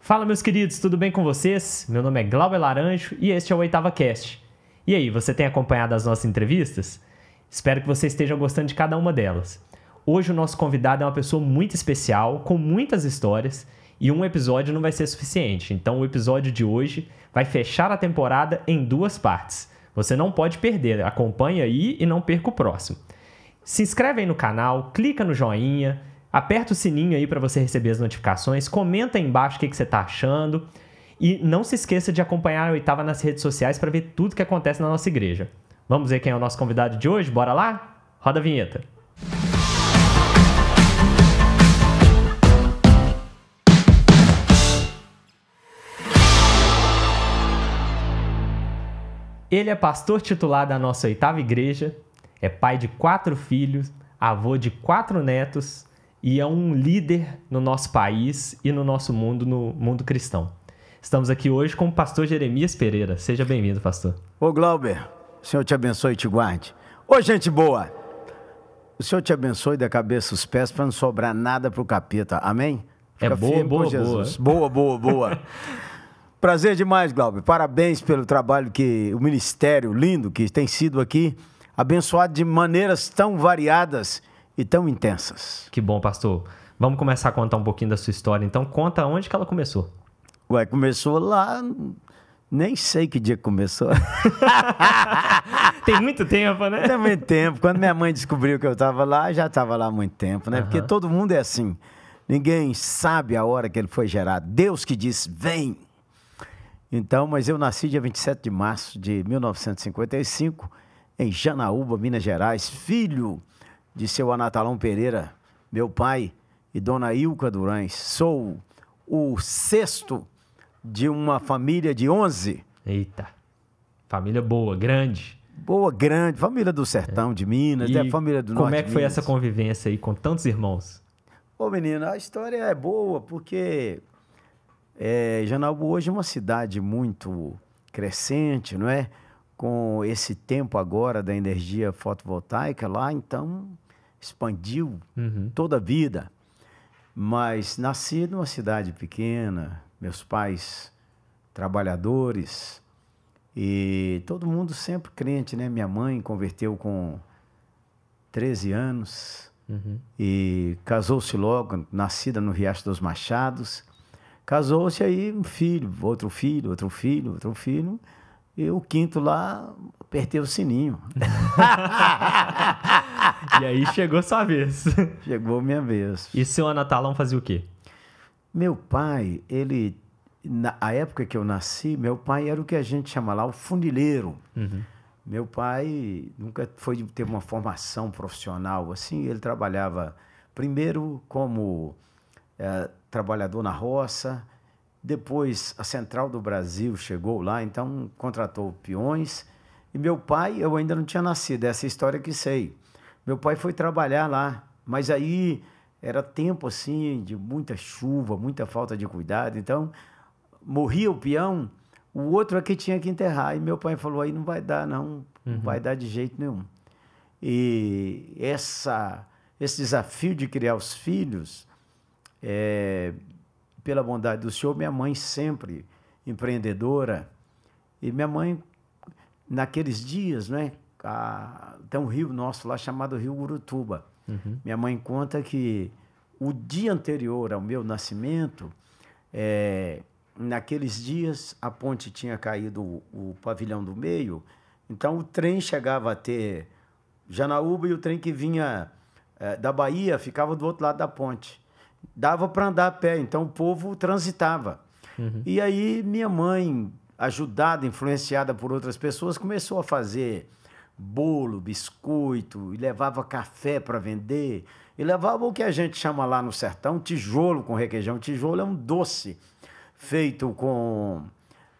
Fala, meus queridos, tudo bem com vocês? Meu nome é Glauber Laranjo e este é o Oitava Cast. E aí, você tem acompanhado as nossas entrevistas? Espero que você esteja gostando de cada uma delas. Hoje o nosso convidado é uma pessoa muito especial, com muitas histórias, e um episódio não vai ser suficiente. Então o episódio de hoje vai fechar a temporada em 2 partes. Você não pode perder, acompanhe aí e não perca o próximo. Se inscreve aí no canal, clica no joinha, aperta o sininho aí para você receber as notificações, comenta aí embaixo o que você está achando e não se esqueça de acompanhar a Oitava nas redes sociais para ver tudo que acontece na nossa igreja. Vamos ver quem é o nosso convidado de hoje? Bora lá? Roda a vinheta. Ele é pastor titular da nossa Oitava Igreja, é pai de 4 filhos, avô de 4 netos e é um líder no nosso país e no nosso mundo, no mundo cristão. Estamos aqui hoje com o pastor Jeremias Pereira. Seja bem-vindo, pastor. Ô Glauber, o Senhor te abençoe e te guarde. Ô gente boa, o Senhor te abençoe da cabeça aos pés para não sobrar nada pro capeta, amém? Fica boa, Jesus. Boa. Prazer demais, Glauber. Parabéns pelo trabalho que o ministério lindo que tem sido aqui, abençoado de maneiras tão variadas e tão intensas. Que bom, pastor. Vamos começar a contar um pouquinho da sua história. Então, conta onde que ela começou. Ué, começou lá, nem sei que dia começou. Tem muito tempo, né? Tem muito tempo. Quando minha mãe descobriu que eu estava lá, já estava lá há muito tempo, né? Porque todo mundo é assim. Ninguém sabe a hora que ele foi gerado. Deus que disse, vem. Então, mas eu nasci dia 27 de março de 1955, em Janaúba, Minas Gerais, filho de seu Anatalão Pereira, meu pai, e dona Ilka Durães. Sou o 6º de uma família de 11. Eita, família boa, grande. Boa, grande, família do sertão de Minas, E família do norte de Minas. como é que foi essa convivência aí com tantos irmãos? Ô menino, a história é boa porque Janaúba hoje é uma cidade muito crescente, não é? Com esse tempo agora da energia fotovoltaica lá, então expandiu toda a vida. Mas nasci numa cidade pequena, meus pais trabalhadores e todo mundo sempre crente, né? Minha mãe converteu com 13 anos e casou-se logo, nascida no Riacho dos Machados. Casou-se aí um filho, outro filho, e o 5º lá apertei o sininho. E aí chegou sua vez. Chegou minha vez. E seu Anatalão fazia o quê? Meu pai, na época que eu nasci, meu pai era o que a gente chama lá o funileiro. Meu pai nunca teve uma formação profissional assim, ele trabalhava primeiro como trabalhador na roça, depois a Central do Brasil chegou lá, então contratou peões, e meu pai, eu ainda não tinha nascido, essa história que sei. Meu pai foi trabalhar lá, mas aí era tempo assim de muita chuva, muita falta de cuidado, então morria o peão, o outro aqui tinha que enterrar, e meu pai falou, aí não vai dar não, não vai dar de jeito nenhum. E esse desafio de criar os filhos, pela bondade do Senhor, minha mãe sempre empreendedora, e minha mãe, naqueles dias, né, tem um rio nosso lá chamado Rio Urutuba. Minha mãe conta que o dia anterior ao meu nascimento, naqueles dias, a ponte tinha caído o pavilhão do meio, então o trem chegava a ter Janaúba e o trem que vinha da Bahia ficava do outro lado da ponte. Dava para andar a pé, então o povo transitava. E aí minha mãe, ajudada, influenciada por outras pessoas, começou a fazer bolo, biscoito, e levava café para vender, e levava o que a gente chama lá no sertão tijolo com requeijão. Tijolo é um doce feito com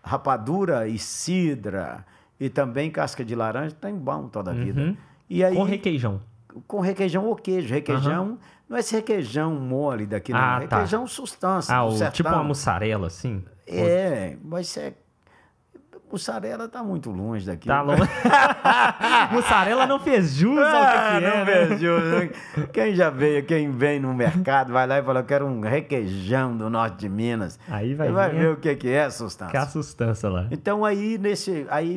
rapadura e cidra, e também casca de laranja, tem bom toda a vida. E aí, com requeijão? Com requeijão ou queijo. Requeijão, não é esse requeijão mole daqui, não. Requeijão substância. Tipo uma mussarela, assim? Mas Mussarela tá muito longe daqui. Tá longe. Mussarela não fez jus ao que não é, fez jus. Quem vem no mercado, vai lá e fala, eu quero um requeijão do norte de Minas. Aí vai ver o que é a sustância. Que é a sustância lá. Então aí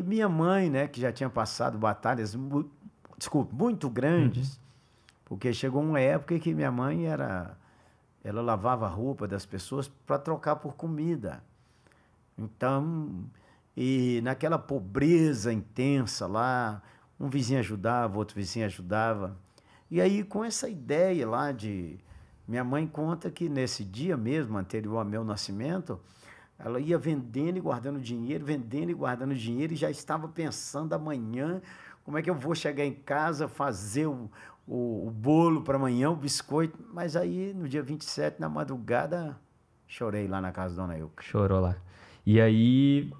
minha mãe, né, que já tinha passado batalhas, muito grandes, porque chegou uma época que minha mãe ela lavava a roupa das pessoas para trocar por comida. Então, e naquela pobreza intensa lá, um vizinho ajudava, outro vizinho ajudava. E aí, com essa ideia lá minha mãe conta que nesse dia mesmo, anterior ao meu nascimento, ela ia vendendo e guardando dinheiro, e já estava pensando amanhã como é que eu vou chegar em casa, fazer o bolo para amanhã, o biscoito. Mas aí, no dia 27, na madrugada, chorei lá na casa da Dona Ilka. Chorou lá. E aí,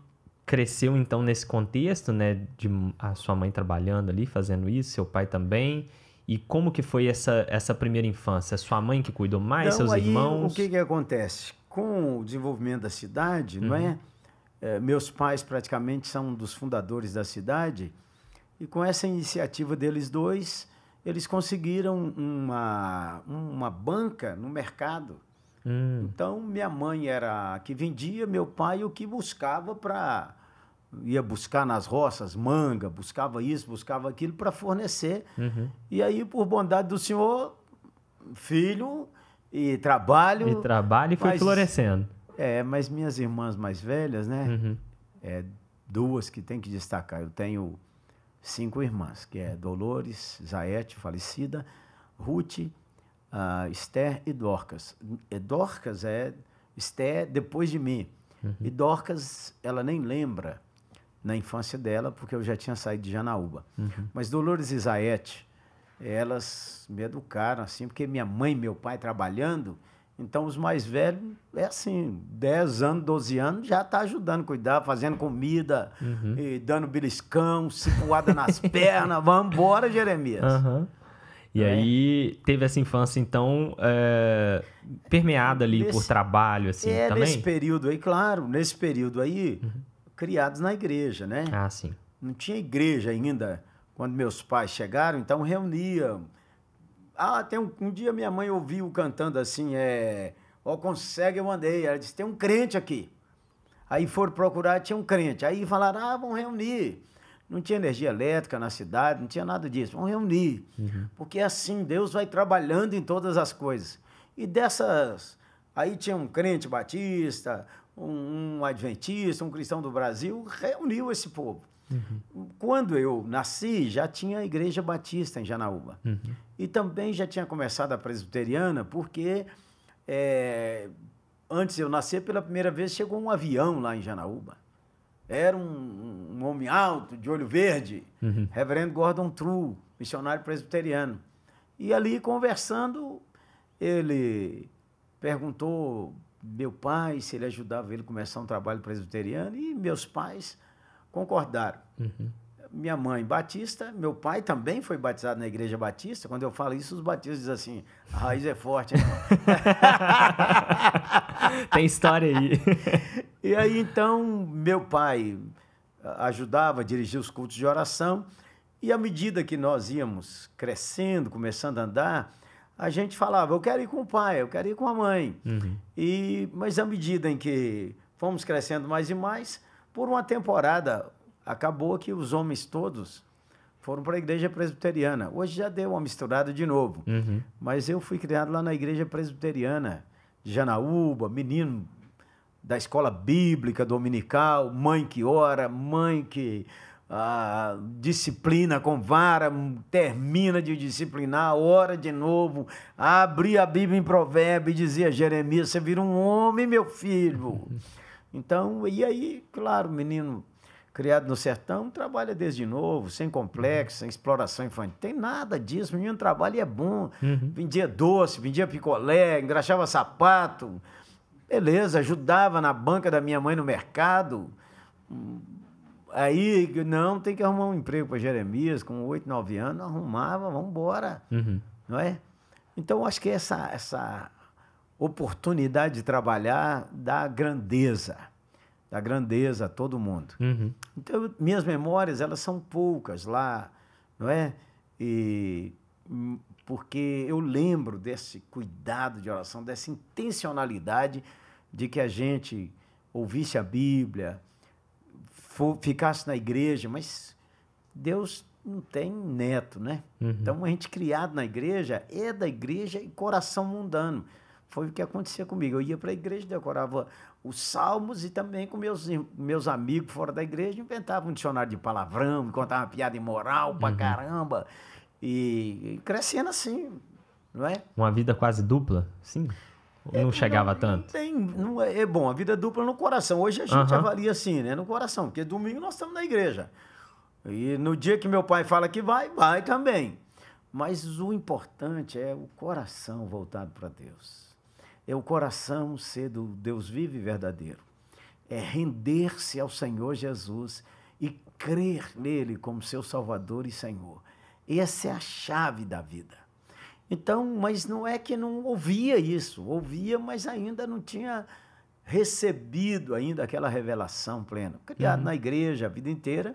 cresceu então nesse contexto, né, de a sua mãe trabalhando ali, fazendo isso, seu pai também. E como que foi essa primeira infância? Sua mãe que cuidou mais, seus irmãos? O que acontece? Com o desenvolvimento da cidade, não é? Meus pais praticamente são um dos fundadores da cidade, e com essa iniciativa deles dois, eles conseguiram uma banca no mercado. Então, minha mãe era a que vendia, meu pai o que buscava ia buscar nas roças, manga, buscava isso, buscava aquilo para fornecer. E aí, por bondade do senhor, filho e trabalho... E foi florescendo. Mas minhas irmãs mais velhas, né? Duas que tem que destacar. Eu tenho 5 irmãs, que é Dolores, Zaete, falecida, Ruth, Esther e Dorcas. Dorcas Esther depois de mim. E Dorcas, ela nem lembra na infância dela, porque eu já tinha saído de Janaúba. Mas Dolores e Zaete, elas me educaram assim, porque minha mãe e meu pai trabalhando, então os mais velhos, é assim, 10 anos, 12 anos, já tá ajudando a cuidar, fazendo comida, e dando beliscão, cipuada nas pernas, vamos embora, Jeremias. E aí, teve essa infância, então, permeada ali por trabalho, assim, também? Nesse período aí, claro, criados na igreja, né? Ah, sim. Não tinha igreja ainda quando meus pais chegaram, então reunia. Tem um dia minha mãe ouviu cantando assim, consegue, eu andei. Ela disse, tem um crente aqui. Aí foram procurar, tinha um crente. Aí falaram, vamos reunir. Não tinha energia elétrica na cidade, não tinha nada disso. Vamos reunir. Porque assim Deus vai trabalhando em todas as coisas. E dessas... Aí tinha um crente batista, um adventista, um cristão do Brasil, reuniu esse povo. Quando eu nasci, já tinha a igreja batista em Janaúba. E também já tinha começado a presbiteriana, porque antes de eu nascer, pela primeira vez, chegou um avião lá em Janaúba. Era um homem alto, de olho verde, reverendo Gordon True, missionário presbiteriano. E ali, conversando, ele perguntou meu pai se ele ajudava ele a começar um trabalho presbiteriano, e meus pais concordaram. Minha mãe batista, meu pai também foi batizado na igreja batista. Quando eu falo isso, os batistas dizem assim, a raiz é forte. Tem história aí. E aí, então, meu pai ajudava a dirigir os cultos de oração, e à medida que nós íamos crescendo, começando a andar, a gente falava, eu quero ir com o pai, eu quero ir com a mãe. Mas à medida em que fomos crescendo mais e mais, por uma temporada, acabou que os homens todos foram para a igreja presbiteriana. Hoje já deu uma misturada de novo. Mas eu fui criado lá na igreja presbiteriana de Janaúba, menino da escola bíblica dominical, mãe que ora, mãe que disciplina com vara, termina de disciplinar, ora de novo, abria a Bíblia em Provérbios e dizia, Jeremias, você vira um homem, meu filho. Então, e aí, claro, menino criado no sertão, trabalha desde novo, sem complexo, sem exploração infantil. Tem nada disso, o menino trabalha e é bom. Vendia doce, vendia picolé, engraxava sapato. Beleza, ajudava na banca da minha mãe no mercado. Aí, não, tem que arrumar um emprego para Jeremias, com 8, 9 anos, arrumava, vamos embora. Não é? Então, acho que essa oportunidade de trabalhar dá grandeza. da grandeza a todo mundo. Então, minhas memórias, elas são poucas lá, não é? Porque eu lembro desse cuidado de oração, dessa intencionalidade de que a gente ouvisse a Bíblia, ficasse na igreja, mas Deus não tem neto, né? Então, a gente criado na igreja, é da igreja e coração mundano. Foi o que acontecia comigo. Eu ia para a igreja, decorava os salmos e também com meus amigos fora da igreja, inventava um dicionário de palavrão, contava uma piada imoral pra caramba. E crescendo assim, não é? Uma vida quase dupla, sim? Não chegava tanto? É bom, a vida dupla no coração. Hoje a gente avalia assim, né? No coração, porque domingo nós estamos na igreja. E no dia que meu pai fala que vai também. Mas o importante é o coração voltado para Deus. É o coração ser do Deus vivo e verdadeiro. É render-se ao Senhor Jesus e crer nele como seu Salvador e Senhor. Essa é a chave da vida. Então, mas não é que não ouvia isso. Ouvia, mas ainda não tinha recebido ainda aquela revelação plena. Criado na igreja a vida inteira.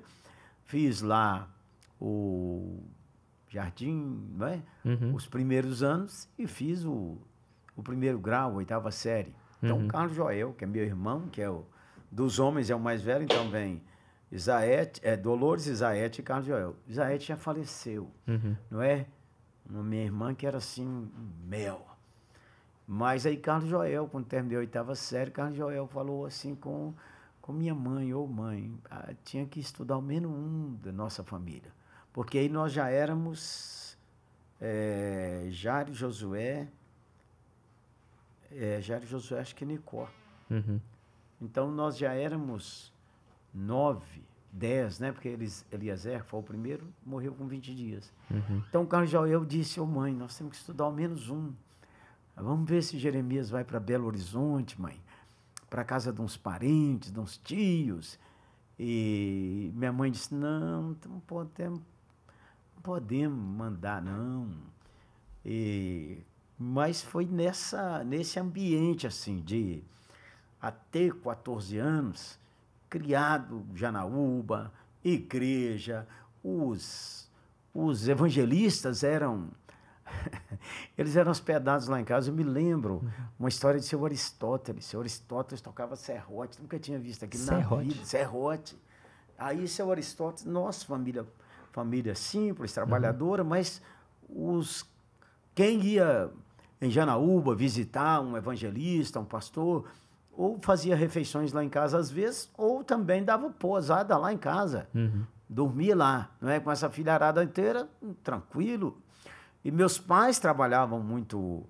Fiz lá o jardim, não é? Os primeiros anos e fiz o primeiro grau, 8ª série. Então, o Carlos Joel, que é meu irmão, que é dos homens é o mais velho, então vem Dolores, Isaete e Carlos Joel. Isaete já faleceu, não é? Uma minha irmã que era assim, mel. Mas aí Carlos Joel, quando terminei a 8ª série, Carlos Joel falou assim com minha mãe, mãe, tinha que estudar ao menos um da nossa família. Porque aí nós já éramos Jário, Josué, acho que Nicó. Então, nós já éramos 9, 10, né? Porque Eliezer foi o primeiro, morreu com 20 dias. Então, o Carlos Joel disse, mãe, nós temos que estudar ao menos um. Vamos ver se Jeremias vai para Belo Horizonte, mãe, para casa de uns parentes, de uns tios. E minha mãe disse, não podemos mandar, não. Mas foi nesse ambiente, assim, de até 14 anos, criado Janaúba, igreja, os evangelistas eles eram hospedados lá em casa. Eu me lembro uma história de seu Aristóteles. Seu Aristóteles tocava serrote, nunca tinha visto aquilo na vida. Serrote. Aí seu Aristóteles, nossa família simples, trabalhadora, mas quem ia em Janaúba visitar um evangelista, um pastor, ou fazia refeições lá em casa às vezes, ou também dava posada lá em casa, dormia lá, não é? Com essa filharada inteira, tranquilo. E meus pais trabalhavam muito,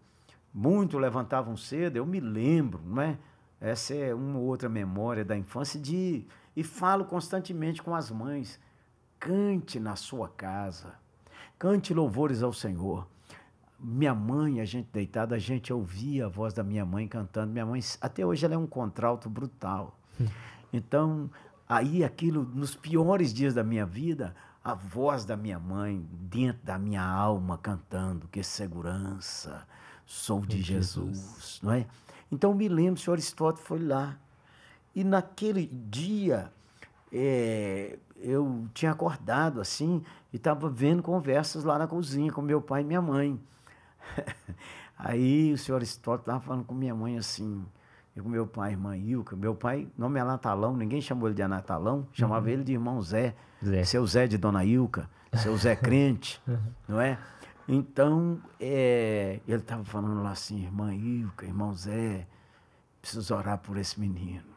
levantavam cedo, eu me lembro, não é? Essa é uma ou outra memória da infância e falo constantemente com as mães, cante na sua casa, cante louvores ao Senhor. Minha mãe, a gente deitada, a gente ouvia a voz da minha mãe cantando. Minha mãe, até hoje, ela é um contralto brutal. Então, aí aquilo, nos piores dias da minha vida, a voz da minha mãe dentro da minha alma cantando, que segurança, sou de Jesus, não é? Então, me lembro, o senhor Aristóteles foi lá. E naquele dia, eu tinha acordado assim e estava vendo conversas lá na cozinha com meu pai e minha mãe. Aí o senhor Aristóteles estava falando com minha mãe assim, e com meu pai, irmã Ilka. Meu pai, nome é Natalão, ninguém chamou ele de Anatalão, chamava ele de irmão Zé. Seu Zé de Dona Ilka, seu Zé crente, não é? Então, ele estava falando lá assim, irmã Ilka, irmão Zé, preciso orar por esse menino.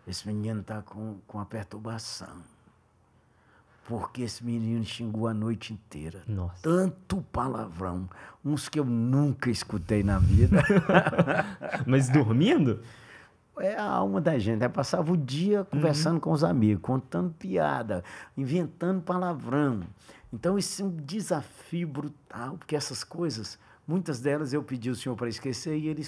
Esse menino está com uma perturbação. Porque esse menino xingou a noite inteira. Nossa. Tanto palavrão. Uns que eu nunca escutei na vida. Mas dormindo? É a alma da gente. Aí passava o dia conversando com os amigos, contando piada, inventando palavrão. Então, isso é um desafio brutal, porque essas coisas, muitas delas eu pedi ao Senhor para esquecer e ele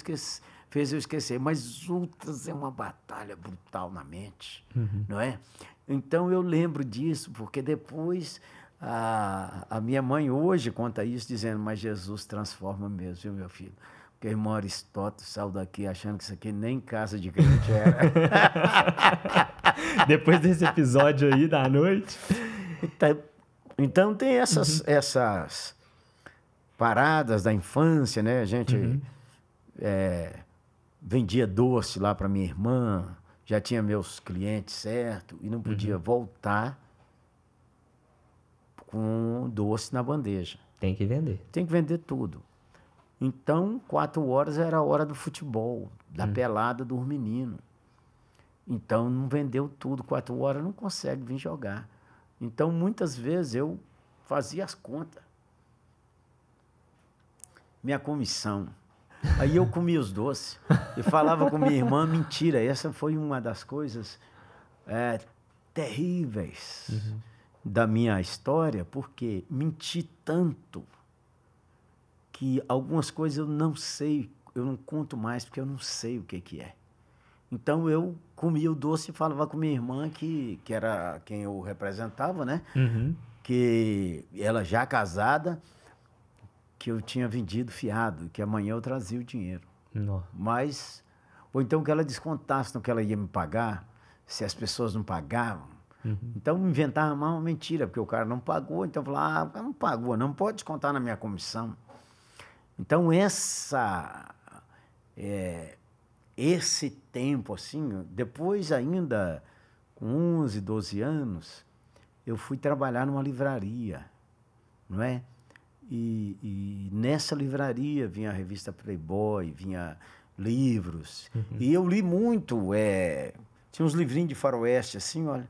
fez eu esquecer. Mas outras é uma batalha brutal na mente, não é? Então, eu lembro disso, porque depois a minha mãe hoje conta isso, dizendo, mas Jesus transforma mesmo, viu, meu filho? que o irmão Aristóteles saiu daqui achando que isso aqui nem casa de crente era. Depois desse episódio aí da noite. Então tem essas paradas da infância, né? A gente vendia doce lá para minha irmã, já tinha meus clientes certo e não podia voltar com doce na bandeja. Tem que vender. Tem que vender tudo. Então, 4 horas era a hora do futebol, da pelada dos meninos. Então, não vendeu tudo. 4 horas não consegue vir jogar. Então, muitas vezes, eu fazia as contas. Minha comissão. Aí eu comia os doces e falava com minha irmã, mentira, essa foi uma das coisas terríveis da minha história, porque menti tanto que algumas coisas eu não sei, eu não conto mais, porque eu não sei o que é. Então, eu comia o doce e falava com minha irmã, que era quem eu representava, né? Que ela já casada, que eu tinha vendido fiado, que amanhã eu trazia o dinheiro. Não. Mas, ou então que ela descontasse no que ela ia me pagar, se as pessoas não pagavam. Então, inventava uma mentira, porque o cara não pagou, então eu falava, o cara não pagou, não pode descontar na minha comissão. Então, esse tempo, assim, depois ainda, com 11, 12 anos, eu fui trabalhar numa livraria, não é? E nessa livraria vinha a revista Playboy, vinha livros. E eu li muito, tinha uns livrinhos de faroeste, assim, olha,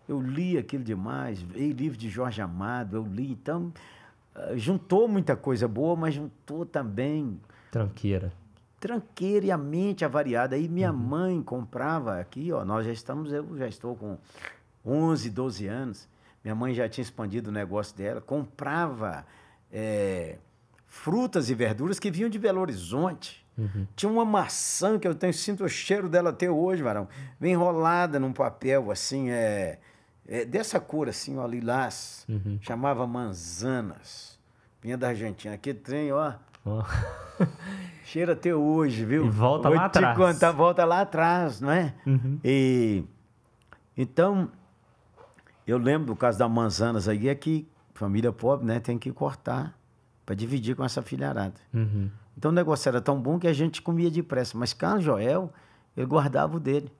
eu li aquilo demais, livro de Jorge Amado, eu li, então, juntou muita coisa boa, mas juntou também... Tranqueira e a mente avariada. Aí minha mãe comprava aqui, ó, eu já estou com 11, 12 anos, minha mãe já tinha expandido o negócio dela, comprava frutas e verduras que vinham de Belo Horizonte. Tinha uma maçã que sinto o cheiro dela até hoje, varão, bem enrolada num papel, assim, dessa cor, assim, ó, lilás, chamava manzanas, vinha da Argentina, aquele trem, ó, cheira até hoje, viu? E volta lá atrás. Vou te contar, volta lá atrás, não é? Então, eu lembro do caso das manzanas aí, é que família pobre, né, tem que cortar para dividir com essa filharada. Então o negócio era tão bom que a gente comia depressa, mas Carlos Joel, ele guardava o dele.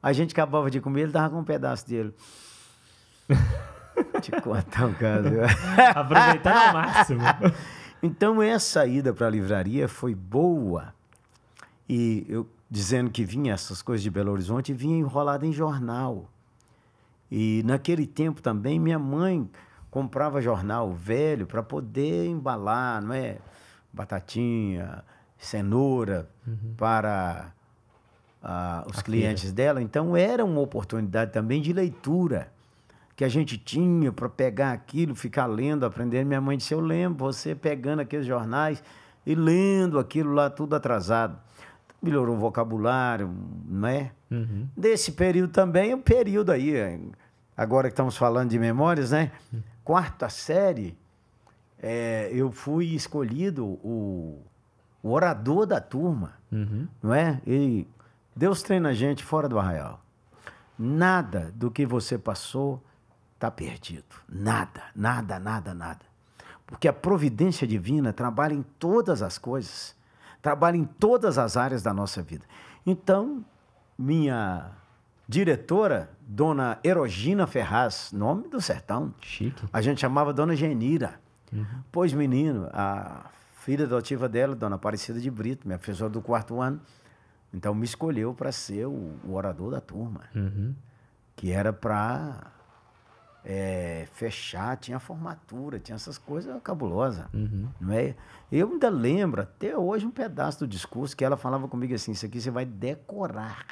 A gente acabava de comer, ele dava com um pedaço dele. Te contar um caso. Aproveitando ao máximo. Então, essa ida para a livraria foi boa. E eu dizendo que vinha essas coisas de Belo Horizonte, vinha enrolada em jornal. E naquele tempo também, minha mãe comprava jornal velho para poder embalar, não é? Batatinha, cenoura para os clientes dela. Então, era uma oportunidade também de leitura que a gente tinha para pegar aquilo, ficar lendo, aprendendo. Minha mãe disse, eu lembro você pegando aqueles jornais e lendo aquilo lá tudo atrasado. Melhorou o vocabulário, não é? Desse período também, o período aí, agora que estamos falando de memórias, né? 4ª série, eu fui escolhido o orador da turma, não é? E Deus treina a gente fora do arraial. Nada do que você passou está perdido. Nada, nada, nada, nada. Porque a providência divina trabalha em todas as coisas, trabalha em todas as áreas da nossa vida. Então, minha diretora, dona Erogina Ferraz, nome do sertão. Chique. A gente chamava dona Genira. Pois, menino, a filha adotiva dela, dona Aparecida de Brito, minha professora do 4º ano, então me escolheu para ser o orador da turma. Que era para fechar, tinha formatura, tinha essas coisas cabulosas. Não é? Eu ainda lembro até hoje um pedaço do discurso que ela falava comigo assim, isso aqui você vai decorar.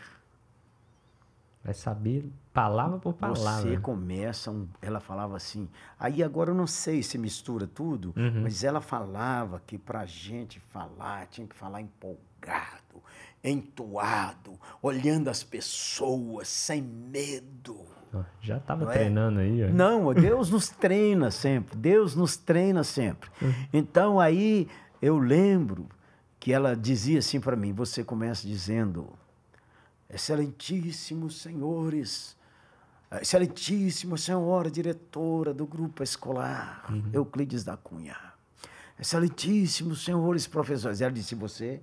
Vai saber palavra por palavra. Você começa, ela falava assim, aí agora eu não sei se mistura tudo, mas ela falava que pra gente falar, tinha que falar empolgado, entoado, olhando as pessoas, sem medo. Já estava treinando aí. Ó. Não, Deus nos treina sempre. Deus nos treina sempre. Então, aí, eu lembro que ela dizia assim para mim, você começa dizendo, excelentíssimos senhores, excelentíssima senhora diretora do grupo escolar, Euclides da Cunha, excelentíssimos senhores professores. Ela disse, você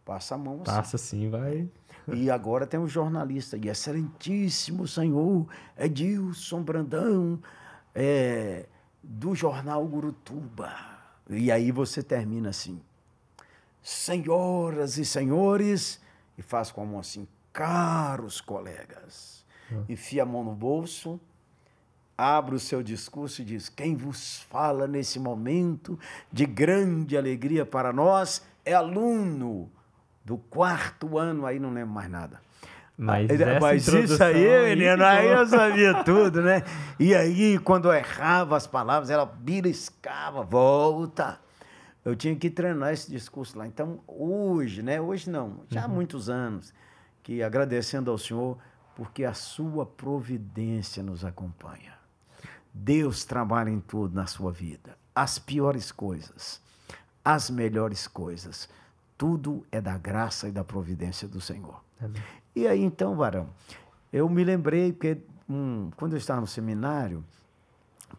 passa a mão assim. Passa sim, vai. E agora tem um jornalista, e excelentíssimo senhor Edilson Brandão, do jornal Gurutuba. E aí você termina assim, senhoras e senhores, e faz com a mão assim, caros colegas. Enfia a mão no bolso, abre o seu discurso e diz, quem vos fala nesse momento de grande alegria para nós é aluno do 4º ano, aí não lembro mais nada. Mas isso aí, menino, aí eu sabia tudo, né? E aí, quando eu errava as palavras, ela beliscava, volta. Eu tinha que treinar esse discurso lá. Então, hoje, né? Hoje não, já há muitos anos, que agradecendo ao Senhor, porque a sua providência nos acompanha. Deus trabalha em tudo na sua vida. As piores coisas, as melhores coisas, tudo é da graça e da providência do Senhor. Amém. E aí, então, varão, eu me lembrei, porque quando eu estava no seminário,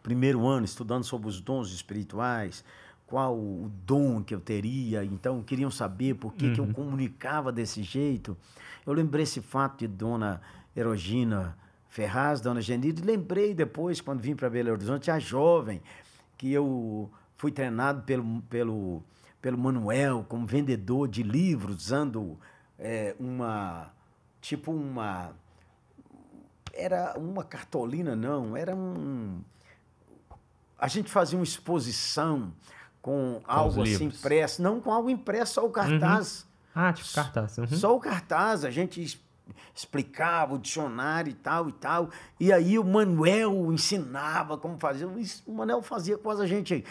primeiro ano, estudando sobre os dons espirituais, qual o dom que eu teria, então queriam saber por que eu comunicava desse jeito. Eu lembrei esse fato de Dona Erogina Ferraz, Dona Genide, lembrei depois, quando vim para Belo Horizonte, a jovem, que eu fui treinado pelo Manuel, como vendedor de livros, usando era uma cartolina, não, a gente fazia uma exposição com algo assim impresso, não com algo impresso, só o cartaz. Ah, tipo cartaz. Só o cartaz, a gente explicava o dicionário e tal, e aí o Manuel ensinava como fazer, o Manuel fazia quase a gente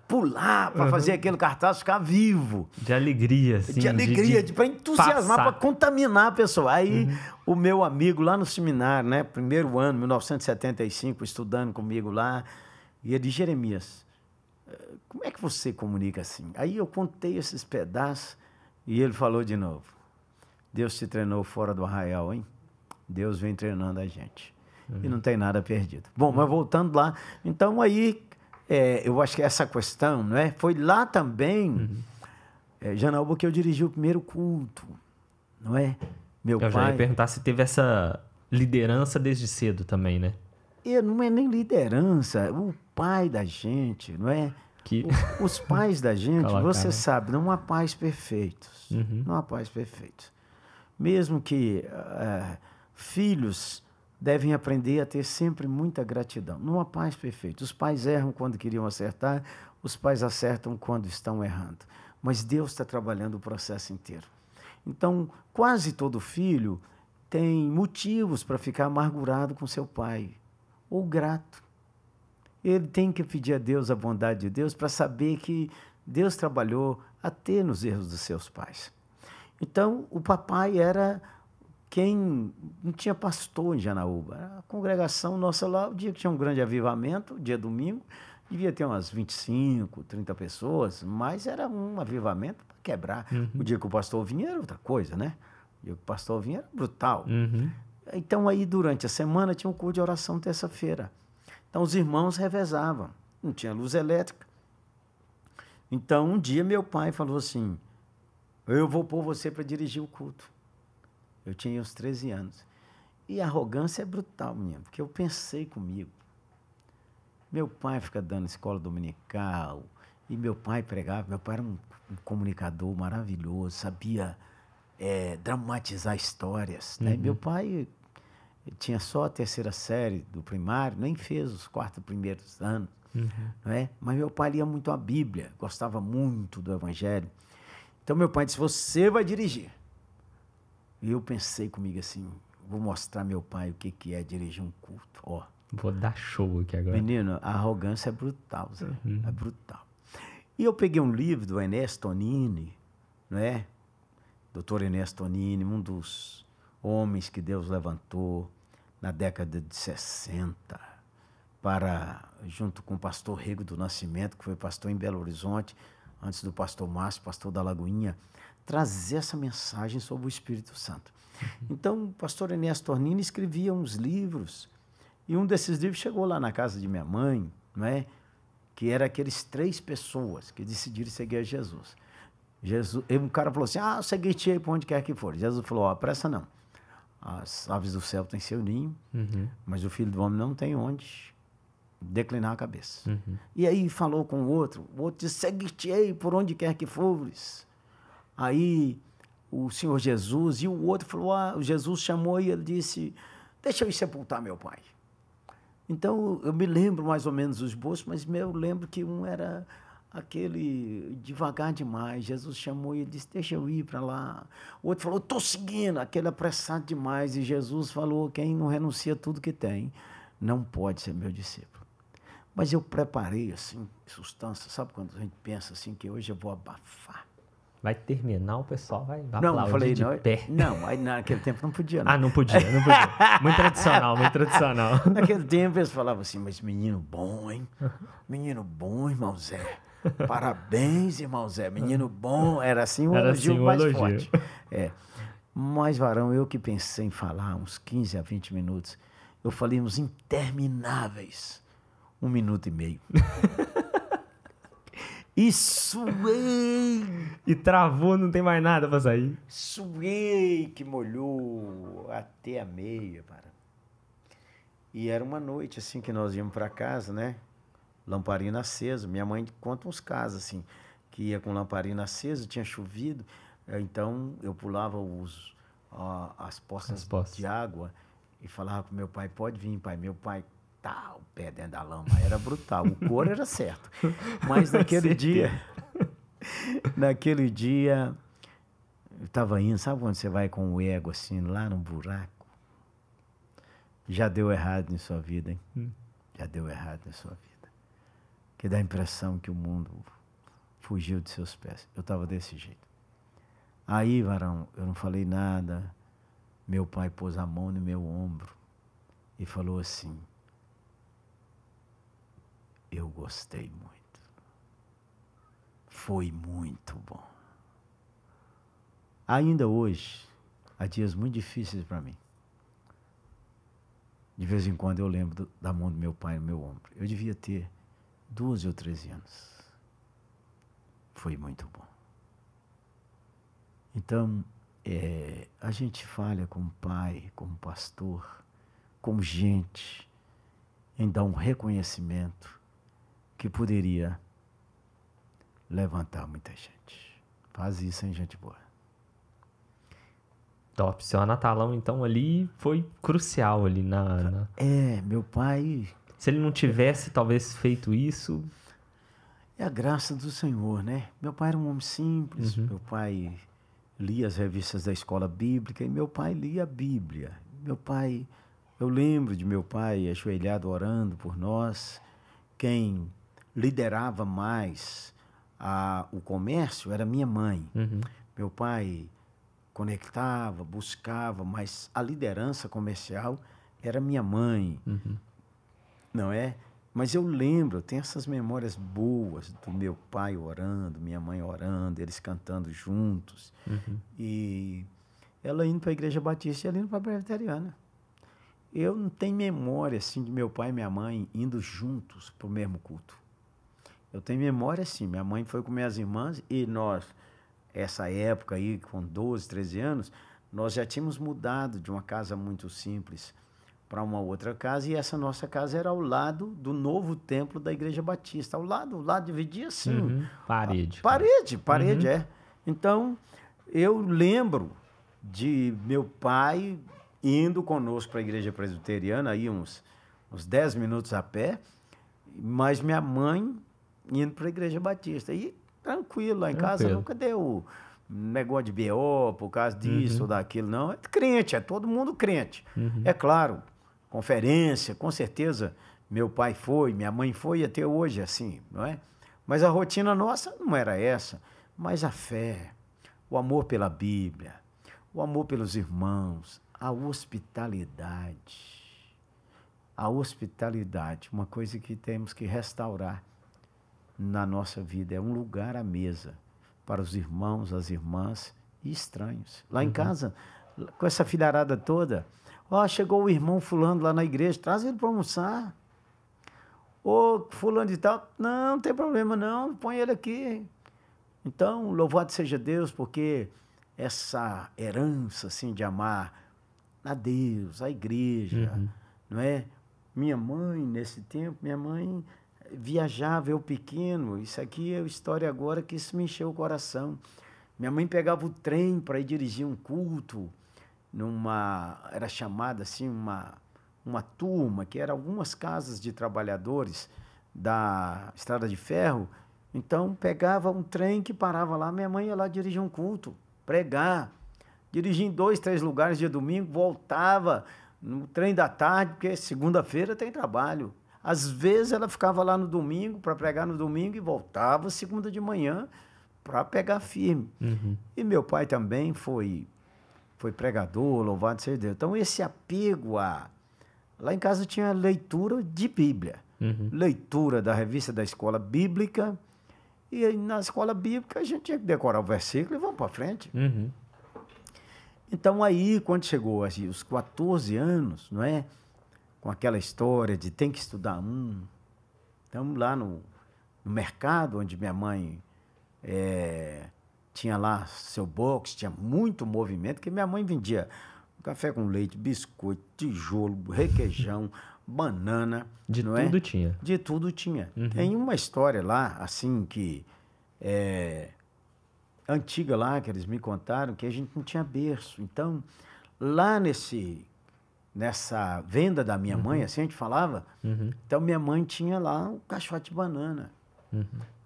pular para fazer aquele cartaz ficar vivo. De alegria, assim. De alegria, para entusiasmar, para contaminar a pessoa. Aí o meu amigo lá no seminário, né, primeiro ano, 1975, estudando comigo lá, e ele disse, Jeremias, como é que você comunica assim? Aí eu contei esses pedaços e ele falou de novo, Deus te treinou fora do arraial, hein? Deus vem treinando a gente. E não tem nada perdido. Bom, mas voltando lá, então aí, eu acho que essa questão, não é? Foi lá também, Janaúba, que eu dirigi o primeiro culto, não é? Meu pai... Eu já ia perguntar se teve essa liderança desde cedo também, né? Não é nem liderança, o pai da gente, não é? Os pais da gente, você sabe, não há pais perfeitos. Não há pais perfeitos. Mesmo que filhos devem aprender a ter sempre muita gratidão. Não há pais perfeitos. Os pais erram quando queriam acertar, os pais acertam quando estão errando. Mas Deus está trabalhando o processo inteiro. Então, quase todo filho tem motivos para ficar amargurado com seu pai, ou grato. Ele tem que pedir a Deus a bondade de Deus para saber que Deus trabalhou até nos erros dos seus pais. Então, o papai era quem não tinha pastor em Janaúba. A congregação nossa lá, o dia que tinha um grande avivamento, dia domingo, devia ter umas 25, 30 pessoas, mas era um avivamento para quebrar. O dia que o pastor vinha era outra coisa, né? O dia que o pastor vinha era brutal. Então, aí, durante a semana, tinha um culto de oração terça-feira. Então, os irmãos revezavam. Não tinha luz elétrica. Então, um dia, meu pai falou assim, eu vou pôr você para dirigir o culto. Eu tinha uns 13 anos. E a arrogância é brutal, menino, porque eu pensei comigo. Meu pai fica dando escola dominical, e meu pai pregava. Meu pai era um comunicador maravilhoso, sabia dramatizar histórias. Né? Meu pai tinha só a 3ª série do primário, nem fez os 4 primeiros anos. Não é? Mas meu pai lia muito a Bíblia, gostava muito do Evangelho. Então, meu pai disse, você vai dirigir. E eu pensei comigo assim, vou mostrar meu pai o que é dirigir um culto. Ó. Vou dar show aqui agora. Menino, a arrogância é brutal, Zé. É brutal. E eu peguei um livro do Ernesto Tonini, não é? Doutor Ernesto Tonini, um dos homens que Deus levantou na década de 60, junto com o pastor Rego do Nascimento, que foi pastor em Belo Horizonte, antes do pastor Márcio, pastor da Lagoinha, trazer essa mensagem sobre o Espírito Santo. Então, o pastor Enéas Tornini escrevia uns livros, e um desses livros chegou lá na casa de minha mãe, não é? Que era aqueles 3 pessoas que decidiram seguir a Jesus. Um cara falou assim, eu seguir-te aí para onde quer que for. Jesus falou, pressa não. As aves do céu têm seu ninho, mas o Filho do Homem não tem onde declinar a cabeça. E aí falou com o outro disse, seguir-te aí por onde quer que fores. Aí o Senhor Jesus, e o outro falou, Jesus chamou e ele disse, deixa eu ir sepultar meu pai. Então, eu me lembro mais ou menos dos esboços, mas eu lembro que um era aquele devagar demais. Jesus chamou e ele disse, deixa eu ir para lá. O outro falou, estou seguindo, aquele apressado demais. E Jesus falou, quem não renuncia tudo que tem, não pode ser meu discípulo. Mas eu preparei, assim, substância. Sabe quando a gente pensa assim, que hoje eu vou abafar? Vai terminar, o pessoal vai não, aplaudir falei, de não, pé. Não, aí naquele tempo não podia. Não. Não podia. Muito tradicional, muito tradicional. Naquele tempo eles falavam assim, mas menino bom, hein? Menino bom, irmão Zé. Parabéns, irmão Zé. Menino bom. Era assim um elogio mais forte. Mas, varão, eu que pensei em falar uns 15 a 20 minutos, eu falei uns intermináveis 1 minuto e meio. E suei. E travou, não tem mais nada para sair. Suei que molhou até a meia, para. E era uma noite assim que nós íamos para casa, né? Lamparina acesa. Minha mãe conta uns casos assim, que ia com lamparina acesa, tinha chovido, então eu pulava as poças de água e falava pro meu pai, pode vir, pai. Meu pai, o pé dentro da lama, era brutal, o couro era certo. Mas naquele dia, eu estava indo, sabe quando você vai com o ego assim, lá num buraco? Já deu errado em sua vida, hein? Já deu errado em sua vida. Que dá a impressão que o mundo fugiu de seus pés. Eu estava desse jeito. Aí, varão, eu não falei nada, meu pai pôs a mão no meu ombro e falou assim, eu gostei muito. Foi muito bom. Ainda hoje, há dias muito difíceis para mim. De vez em quando eu lembro da mão do meu pai no meu ombro. Eu devia ter 12 ou 13 anos. Foi muito bom. Então, a gente falha como pai, como pastor, como gente, em dar um reconhecimento que poderia levantar muita gente. Faz isso, hein, gente boa. Top. Seu Natalão, então, ali foi crucial ali na... meu pai... Se ele não tivesse, talvez, feito isso... É a graça do Senhor, né? Meu pai era um homem simples, meu pai lia as revistas da escola bíblica e meu pai lia a Bíblia. Eu lembro de meu pai ajoelhado orando por nós. Quem liderava mais o comércio era minha mãe. Meu pai conectava, buscava, mas a liderança comercial era minha mãe, não é? Mas eu lembro, eu tenho essas memórias boas do meu pai orando, minha mãe orando, eles cantando juntos. E ela indo para a Igreja Batista e ela indo para a Presbiteriana. Eu não tenho memória, assim, de meu pai e minha mãe indo juntos para o mesmo culto. Eu tenho memória, sim. Minha mãe foi com minhas irmãs e nós, essa época aí, com 12, 13 anos, nós já tínhamos mudado de uma casa muito simples para uma outra casa, e essa nossa casa era ao lado do novo templo da Igreja Batista. Ao lado dividia assim. Parede. Parede, é. Então, eu lembro de meu pai indo conosco para a Igreja Presbiteriana, aí uns 10 minutos a pé, mas minha mãe indo para a Igreja Batista. E tranquilo, lá em casa nunca deu negócio de BO por causa disso ou daquilo, não. É crente, é todo mundo crente. É claro, conferência, com certeza, meu pai foi, minha mãe foi, e até hoje assim, não é? Mas a rotina nossa não era essa. Mas a fé, o amor pela Bíblia, o amor pelos irmãos, a hospitalidade, uma coisa que temos que restaurar na nossa vida, é um lugar à mesa para os irmãos, as irmãs e estranhos. Lá em casa, com essa filharada toda, chegou o irmão fulano lá na igreja, traz ele para almoçar. Ô, fulano de tal, não tem problema não, põe ele aqui. Então, louvado seja Deus, porque essa herança, assim, de amar a Deus, a igreja, não é? Minha mãe, nesse tempo, minha mãe viajava, eu pequeno, isso aqui é a história agora que isso me encheu o coração. Minha mãe pegava o trem para ir dirigir um culto, era chamada assim, uma turma, que era algumas casas de trabalhadores da Estrada de Ferro. Então, pegava um trem que parava lá, minha mãe ia lá dirigir um culto, pregar, dirigia em 2, 3 lugares dia domingo, voltava no trem da tarde, porque segunda-feira tem trabalho. Às vezes ela ficava lá no domingo, para pregar no domingo, e voltava segunda de manhã para pegar firme. E meu pai também foi pregador, louvado seja Deus. Então, esse apego Lá em casa tinha leitura de Bíblia, leitura da revista da escola bíblica, e aí, na escola bíblica a gente tinha que decorar o versículo e vamos para frente. Então aí, quando chegou assim, os 14 anos, não é? Com aquela história de tem que estudar estamos lá no mercado, onde minha mãe tinha lá seu box, tinha muito movimento, porque minha mãe vendia café com leite, biscoito, tijolo, requeijão, banana. De tudo tinha. De tudo tinha. Tem uma história lá, assim, que antiga lá, que eles me contaram, que a gente não tinha berço. Então, lá nessa venda da minha mãe, assim a gente falava, então minha mãe tinha lá um caixote de banana.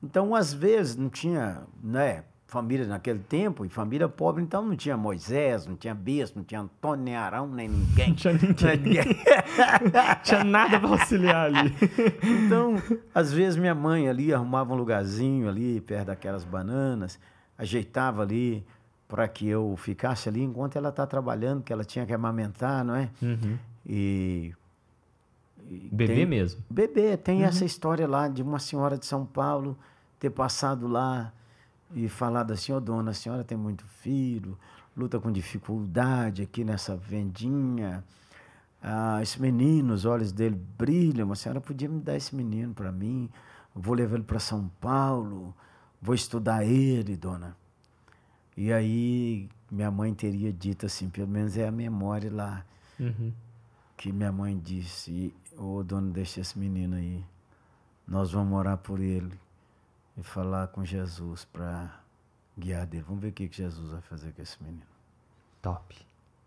Então, às vezes, não tinha, né, família naquele tempo, e família pobre, então não tinha Moisés, não tinha berço, não tinha Antônio, nem Arão, nem ninguém. Não tinha ninguém. Tinha nada para auxiliar ali. Então, às vezes minha mãe ali arrumava um lugarzinho ali, perto daquelas bananas, ajeitava ali para que eu ficasse ali enquanto ela está trabalhando, que ela tinha que amamentar, não é? Bebê mesmo? Bebê. Tem essa história lá de uma senhora de São Paulo ter passado lá e falado assim: dona, a senhora tem muito filho, luta com dificuldade aqui nessa vendinha. Esse menino, os olhos dele brilham, a senhora podia me dar esse menino para mim? Eu vou levar ele para São Paulo, vou estudar ele, dona. E aí minha mãe teria dito assim, pelo menos é a memória lá, que minha mãe disse: dona, deixa esse menino aí, nós vamos orar por ele e falar com Jesus para guiar dele. Vamos ver o que Jesus vai fazer com esse menino. Top.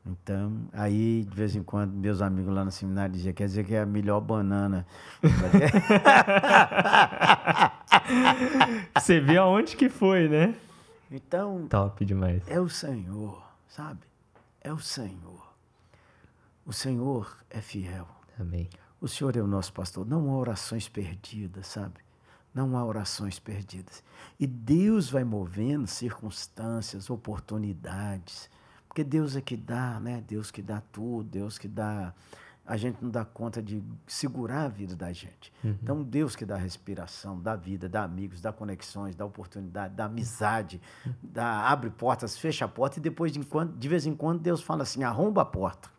Então, aí, de vez em quando, meus amigos lá no seminário diziam: quer dizer que é a melhor banana. Você vê aonde que foi, né? Então, top demais. É o Senhor, sabe? É o Senhor. O Senhor é fiel. Amém. O Senhor é o nosso pastor. Não há orações perdidas, sabe? Não há orações perdidas. E Deus vai movendo circunstâncias, oportunidades. Porque Deus é que dá, né? Deus que dá tudo, Deus que dá... A gente não dá conta de segurar a vida da gente. Então, Deus que dá respiração, dá vida, dá amigos, dá conexões, dá oportunidade, dá amizade, abre portas, fecha a porta, e depois, de vez em quando, Deus fala assim: arromba a porta.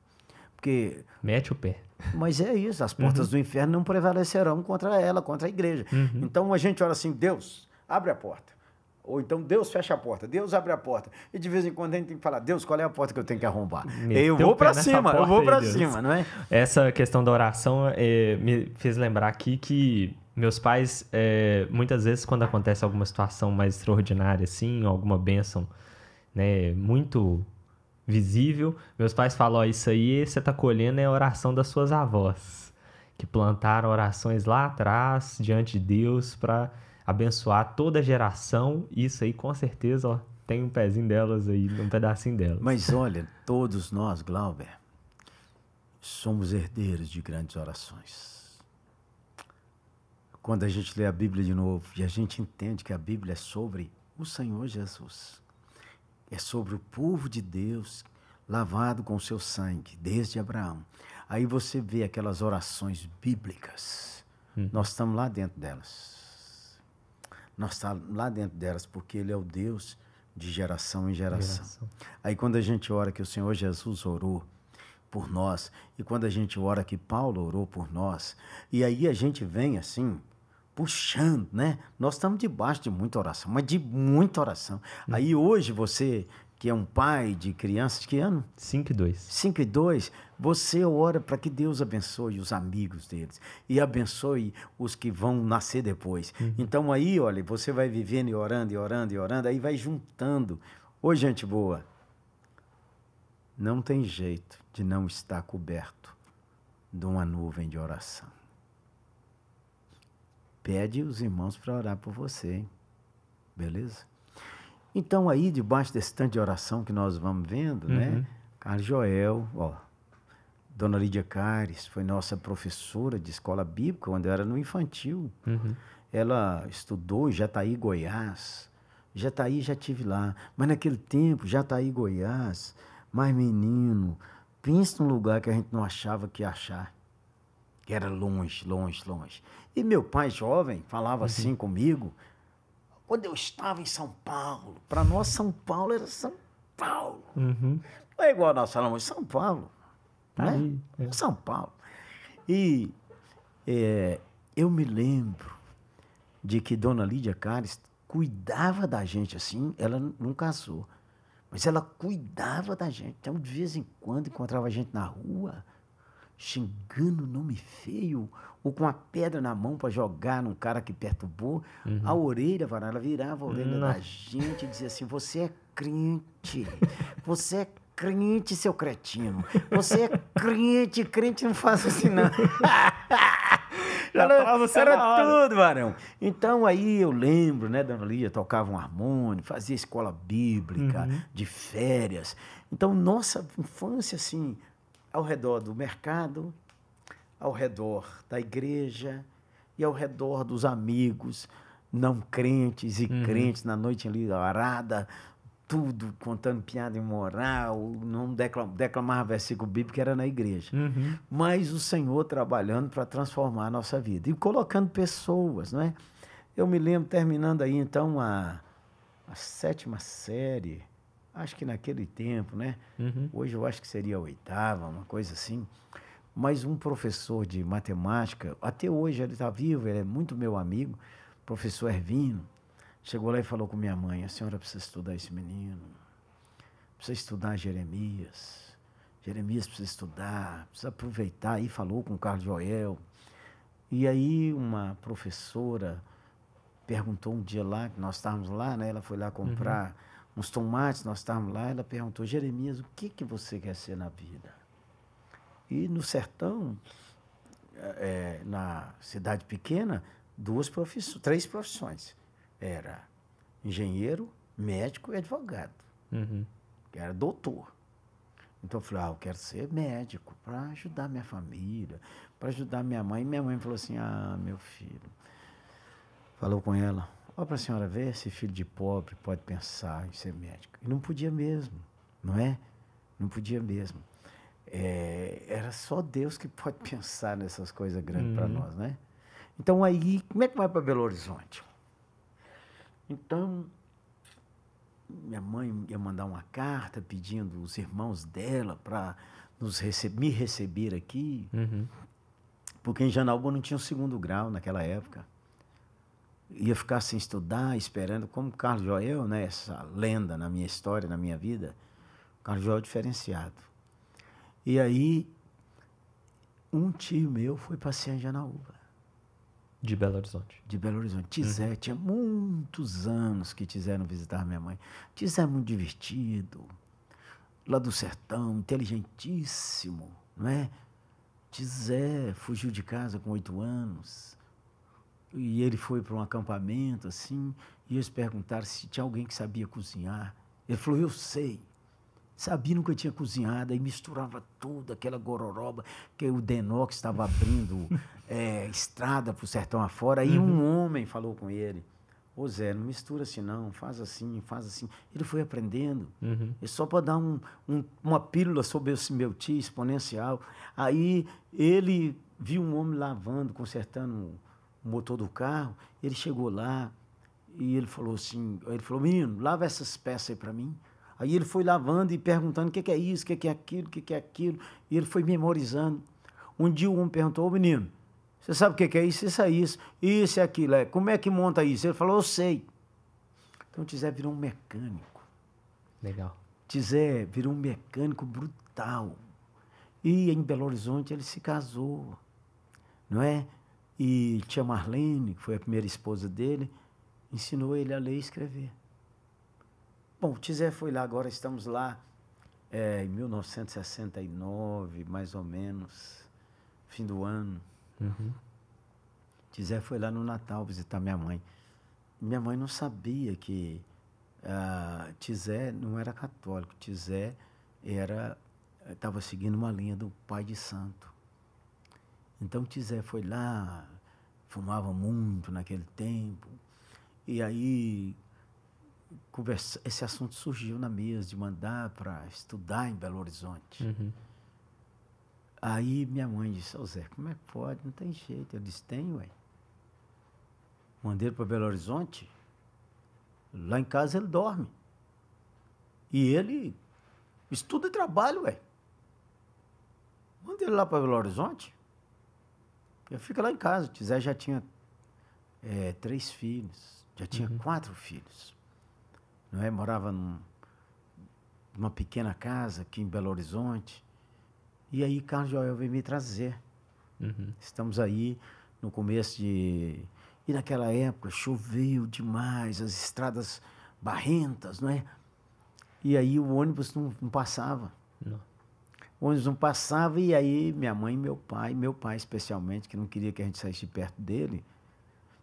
Porque... mete o pé. Mas é isso, as portas do inferno não prevalecerão contra ela, contra a igreja. Então, a gente olha assim: Deus, abre a porta. Ou então, Deus fecha a porta, Deus abre a porta. E de vez em quando a gente tem que falar: Deus, qual é a porta que eu tenho que arrombar? Eu vou para cima, não é? Essa questão da oração me fez lembrar aqui que meus pais, muitas vezes, quando acontece alguma situação mais extraordinária, assim, alguma bênção, né, muito visível, meus pais falam: isso aí você está colhendo é a oração das suas avós, que plantaram orações lá atrás, diante de Deus, para abençoar toda a geração. Isso aí, com certeza, ó, tem um pezinho delas aí, um pedacinho delas. Mas olha, todos nós, Glauber, somos herdeiros de grandes orações. Quando a gente lê a Bíblia de novo e a gente entende que a Bíblia é sobre o Senhor Jesus, é sobre o povo de Deus lavado com o seu sangue, desde Abraão. Aí você vê aquelas orações bíblicas, nós estamos lá dentro delas. nós estamos lá dentro delas, porque Ele é o Deus de geração em geração. Aí quando a gente ora que o Senhor Jesus orou por nós, e quando a gente ora que Paulo orou por nós, e aí a gente vem assim, puxando, né? Nós estamos debaixo de muita oração, mas de muita oração. Aí hoje você, que é um pai de crianças, que ano? 5 e 2. 5 e 2, você ora para que Deus abençoe os amigos deles e abençoe os que vão nascer depois. Então aí, olha, você vai vivendo e orando, e orando, e orando, aí vai juntando. Ô, gente boa, não tem jeito de não estar coberto de uma nuvem de oração. Pede os irmãos para orar por você, hein? Beleza? Então aí, debaixo desse tanto de oração que nós vamos vendo, né? Carlos Joel, ó, Dona Lídia Cares, foi nossa professora de escola bíblica, quando eu era no infantil. Ela estudou em Jataí, Goiás. Jataí já estive lá, mas naquele tempo, Jataí, Goiás, mas menino, pensa num lugar que a gente não achava que ia achar, que era longe, longe, longe. E meu pai jovem falava assim comigo, quando eu estava em São Paulo, para nós São Paulo era São Paulo. Não é igual nós falamos, São Paulo, né? São Paulo. E eu me lembro de que Dona Lídia Cares cuidava da gente assim, ela não casou, mas ela cuidava da gente. Então, de vez em quando, encontrava a gente na rua, xingando nome feio, ou com a pedra na mão para jogar num cara que perturbou. A orelha, ela virava a orelha da gente e dizia assim, você é crente, seu cretino. Você é crente não faz assim não. Era tudo, varão. Então aí eu lembro, né, Dona Lídia tocava um harmônio, fazia escola bíblica, de férias. Então nossa infância, assim, ao redor do mercado, ao redor da igreja e ao redor dos amigos não crentes e crentes na noite ali arada, tudo contando piada imoral, não declamava versículo bíblico, era na igreja. Mas o Senhor trabalhando para transformar a nossa vida e colocando pessoas, não é? Eu me lembro, terminando aí então a 7ª série, acho que naquele tempo, né? Hoje eu acho que seria a 8ª, uma coisa assim. Mas um professor de matemática, até hoje ele está vivo, ele é muito meu amigo, professor Ervino, chegou lá e falou com minha mãe, a senhora precisa estudar esse menino, precisa estudar Jeremias precisa estudar, precisa aproveitar. E falou com o Carlos Joel. E aí uma professora perguntou um dia lá, que nós estávamos lá, né? Ela foi lá comprar uns tomates, nós estávamos lá, ela perguntou, Jeremias, o que você quer ser na vida? E no sertão, na cidade pequena, 3 profissões. Era engenheiro, médico e advogado. Que era doutor. Então eu falei, eu quero ser médico para ajudar minha família, para ajudar minha mãe. E minha mãe falou assim, meu filho, falou com ela, para a senhora ver se filho de pobre pode pensar em ser médico. E não podia mesmo, não é? Não podia mesmo. Era só Deus que pode pensar nessas coisas grandes para nós, né? Então aí, como é que vai para Belo Horizonte? Então, minha mãe ia mandar uma carta pedindo os irmãos dela para me receber aqui, porque em Janaúba não tinha o 2º grau naquela época. Ia ficar sem estudar, esperando, como Carlos Joel, né, essa lenda na minha história, na minha vida, Carlos Joel diferenciado. E aí, um tio meu foi passear em Janaúba. De Belo Horizonte. De Belo Horizonte. Tizé, tinha muitos anos que Tizé não visitava minha mãe. Tizé é muito divertido, lá do sertão, inteligentíssimo, não é? Tizé fugiu de casa com 8 anos, e ele foi para um acampamento, assim, e eles perguntaram se tinha alguém que sabia cozinhar. Ele falou, eu sei. Sabia, nunca tinha cozinhado, aí misturava tudo, aquela gororoba, que o Denox estava abrindo estrada para o sertão afora. Aí um homem falou com ele, ô Zé, não mistura assim não, faz assim, faz assim. Ele foi aprendendo, e só para dar uma pílula sobre esse meu tio exponencial. Aí ele viu um homem lavando, consertando o motor do carro, ele chegou lá, E ele falou assim, menino, lava essas peças aí para mim. Aí ele foi lavando e perguntando o que é isso, o que é aquilo, o que é aquilo. E ele foi memorizando. Um dia o homem perguntou, ô menino, você sabe o que é isso? Isso é isso. Isso é aquilo. Como é que monta isso? Ele falou, eu sei. Então o Tizé virou um mecânico. Legal. Tizé virou um mecânico brutal. E em Belo Horizonte ele se casou, não é? E tia Marlene, que foi a primeira esposa dele, ensinou ele a ler e escrever. Bom, o Tizé foi lá, agora estamos lá em 1969, mais ou menos, fim do ano. Uhum. Tizé foi lá no Natal visitar minha mãe. Minha mãe não sabia que Tizé não era católico. Tizé estava seguindo uma linha do pai de santo. Então Tizé foi lá, fumava muito naquele tempo. E aí esse assunto surgiu na mesa de mandar para estudar em Belo Horizonte. Uhum. Aí minha mãe disse, ô Zé, como é que pode? Não tem jeito. Eu disse, tem, ué. Mandei ele para Belo Horizonte, lá em casa ele dorme. E ele estuda e trabalha, ué. Mandei ele lá para Belo Horizonte. Ele fica lá em casa. O Tizé já tinha 3 filhos, já tinha 4 filhos. Não é? Morava numa pequena casa aqui em Belo Horizonte. E aí Carlos Joel veio me trazer. Uhum. Estamos aí no começo de... E naquela época choveu demais, as estradas barrentas, não é? E aí o ônibus não passava. Não. O ônibus não passava e aí minha mãe e meu pai especialmente, que não queria que a gente saísse de perto dele,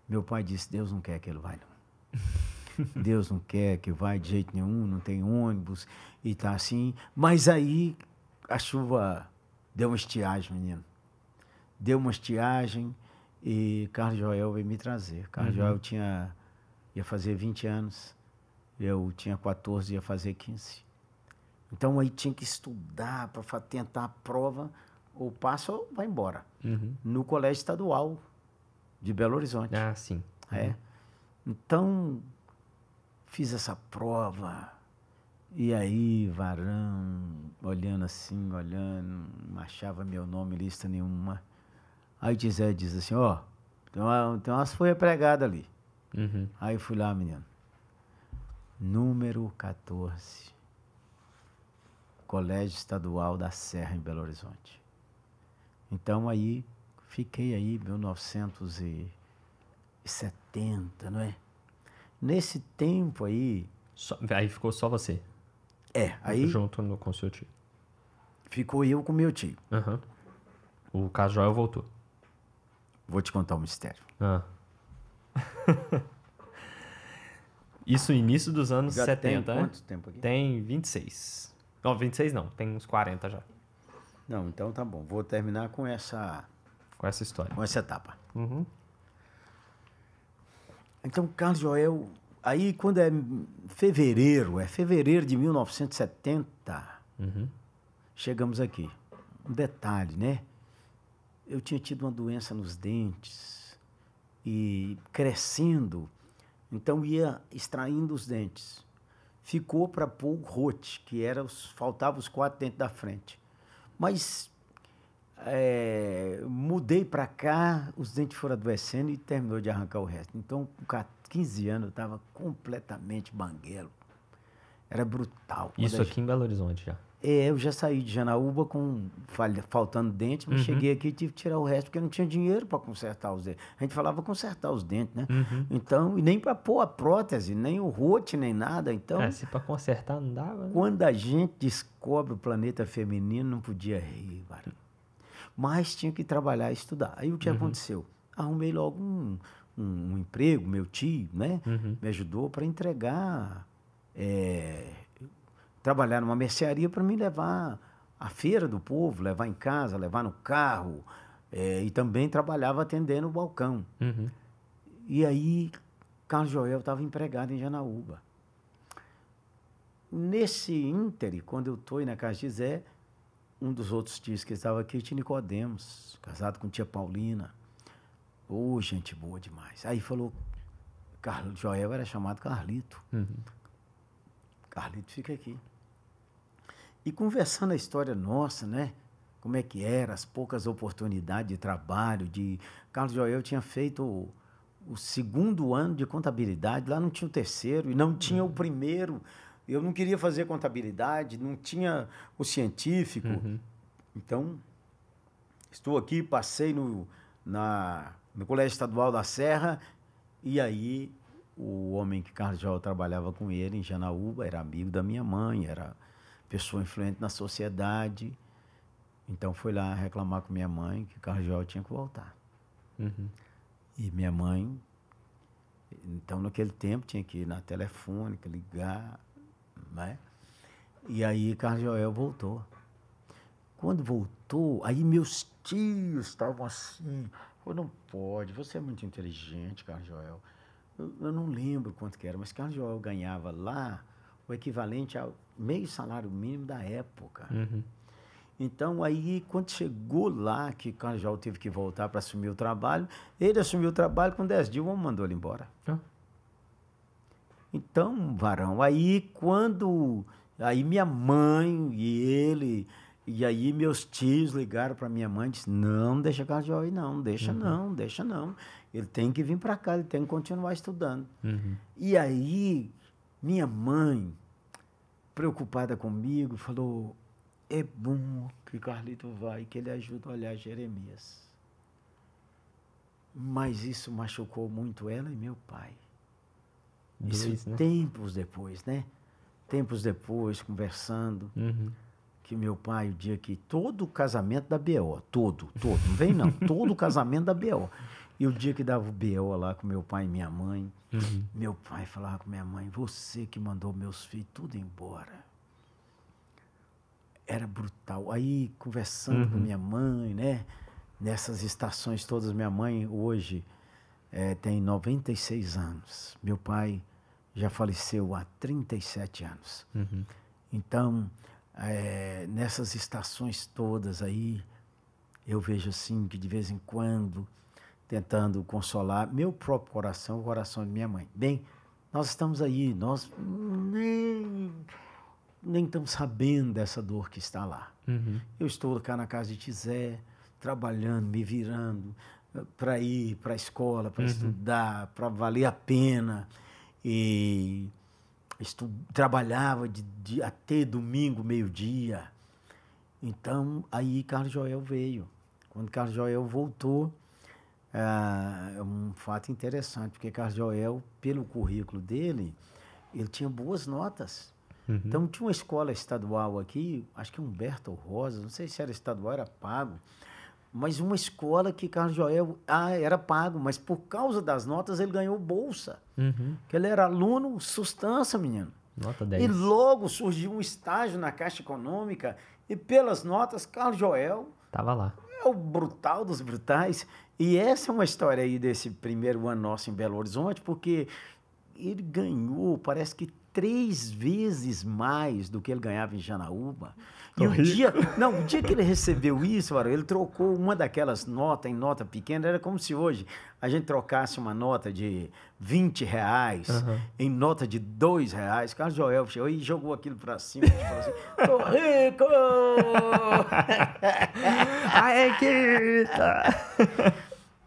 meu pai disse, Deus não quer que ele vá, não. Deus não quer que vá de jeito nenhum, não tem ônibus e tá assim. Mas aí a chuva deu uma estiagem, menino. Deu uma estiagem e Carlos Joel veio me trazer. Carlos Joel ia fazer 20 anos, eu tinha 14, ia fazer 15. Então aí tinha que estudar para tentar a prova, ou passa ou vai embora. Uhum. No Colégio Estadual de Belo Horizonte. Ah, sim. É. Então, fiz essa prova. E aí, varão, olhando assim, olhando, não achava meu nome em lista nenhuma. Aí Tizé diz assim, ó, tem umas folhas pregadas ali. Uhum. Aí fui lá, menino. Número 14. Colégio Estadual da Serra, em Belo Horizonte. Então aí, fiquei aí, 1970, não é? Nesse tempo aí... Aí ficou só você? Aí... Junto com o seu tio? Ficou eu com meu tio. Uhum. O Carlos Joel voltou? Vou te contar um mistério. Isso início dos anos Já 70, tem né? quanto tempo aqui? Tem 26. Não, 26 não, tem uns 40 já. Não, então tá bom. Vou terminar com essa história. com essa etapa. Uhum. Então, Carlos Joel, aí quando é fevereiro de 1970, chegamos aqui. Um detalhe, né? Eu tinha tido uma doença nos dentes e crescendo, então ia extraindo os dentes. Ficou para pôr o rote, que faltava os 4 dentes da frente. Mas mudei para cá, os dentes foram adoecendo e terminou de arrancar o resto. Então, com 15 anos, eu estava completamente banguelo. Era brutal. Isso aqui em Belo Horizonte já? Eu já saí de Janaúba faltando dente, mas cheguei aqui e tive que tirar o resto, porque eu não tinha dinheiro para consertar os dentes. A gente falava consertar os dentes, né? Então, e nem para pôr a prótese, nem o rote, nem nada. Então, se para consertar não dava, né? Quando a gente descobre o planeta feminino, não podia rir, varão. Mas tinha que trabalhar e estudar. Aí o que aconteceu? Arrumei logo um emprego, meu tio, né? Me ajudou para entregar... trabalhar numa mercearia para me levar à feira do povo, levar em casa, levar no carro, e também trabalhava atendendo o balcão. E aí, Carlos Joel estava empregado em Janaúba. Nesse íntere, quando eu estou na casa de Zé, um dos outros tios que estava aqui, tio Nicodemos, casado com tia Paulina. Gente boa demais. Aí falou, Joel era chamado Carlito. Carlito fica aqui. E conversando a história nossa, né? Como é que era, as poucas oportunidades de trabalho. Carlos Joel tinha feito o 2º ano de contabilidade, lá não tinha o 3º e não tinha o 1º. Eu não queria fazer contabilidade, não tinha o científico. Então, estou aqui, passei no Colégio Estadual da Serra, e aí o homem que Carlos Joel trabalhava com ele em Janaúba era amigo da minha mãe, era pessoa influente na sociedade. Então, fui lá reclamar com minha mãe que Carlos Joel tinha que voltar. E minha mãe, então, naquele tempo, tinha que ir na telefônica, ligar, né? E aí, Carlos Joel voltou. Quando voltou, aí meus tios estavam assim, não pode, você é muito inteligente, Carlos Joel. Eu não lembro quanto que era, mas Carlos Joel ganhava lá o equivalente ao meio salário mínimo da época. Então, aí, quando chegou lá, que Carlos Joel teve que voltar para assumir o trabalho, ele assumiu o trabalho, com 10 dias, o homem mandou ele embora. Então, Varão, aí minha mãe e ele, e aí meus tios ligaram para minha mãe e disseram, não deixa Carlos Joel ir, não, deixa não. Ele tem que vir para cá, ele tem que continuar estudando. E aí, minha mãe, preocupada comigo, falou, é bom que Carlito vai, que ele ajuda a olhar Jeremias. Mas isso machucou muito ela e meu pai. Isso, né? Tempos depois, né? Tempos depois, conversando, que meu pai, o dia que todo o casamento da B.O., todo, não vem não, todo o casamento da B.O., e o dia que dava o B.O. lá com meu pai e minha mãe, meu pai falava com minha mãe, você que mandou meus filhos tudo embora. Era brutal. Aí, conversando com minha mãe, né? Nessas estações todas, minha mãe hoje tem 96 anos. Meu pai já faleceu há 37 anos. Então, nessas estações todas aí, eu vejo assim que de vez em quando, tentando consolar meu próprio coração, o coração de minha mãe. Bem, nós estamos aí, nós nem estamos sabendo dessa dor que está lá. Eu estou cá na casa de Tizé, trabalhando, me virando para ir para a escola, para estudar, para valer a pena. E trabalhava até domingo, meio-dia. Então, aí Carlos Joel veio. Quando Carlos Joel voltou, é um fato interessante, porque Carlos Joel, pelo currículo dele, ele tinha boas notas. Então, tinha uma escola estadual aqui, acho que Humberto Rosa, não sei se era estadual, era pago, mas uma escola que Carlos Joel era pago, mas por causa das notas ele ganhou bolsa. Que ele era aluno sustância, menino. Nota 10. E logo surgiu um estágio na Caixa Econômica e pelas notas, Carlos Joel estava lá. É o brutal dos brutais. E essa é uma história aí desse primeiro ano nosso em Belo Horizonte, porque ele ganhou, parece que 3 vezes mais do que ele ganhava em Janaúba. E o dia que ele recebeu isso, ele trocou uma daquelas notas em nota pequena, era como se hoje a gente trocasse uma nota de R$20 em nota de R$2. Carlos Joel chegou e jogou aquilo para cima e falou assim, tô rico! Ai, que...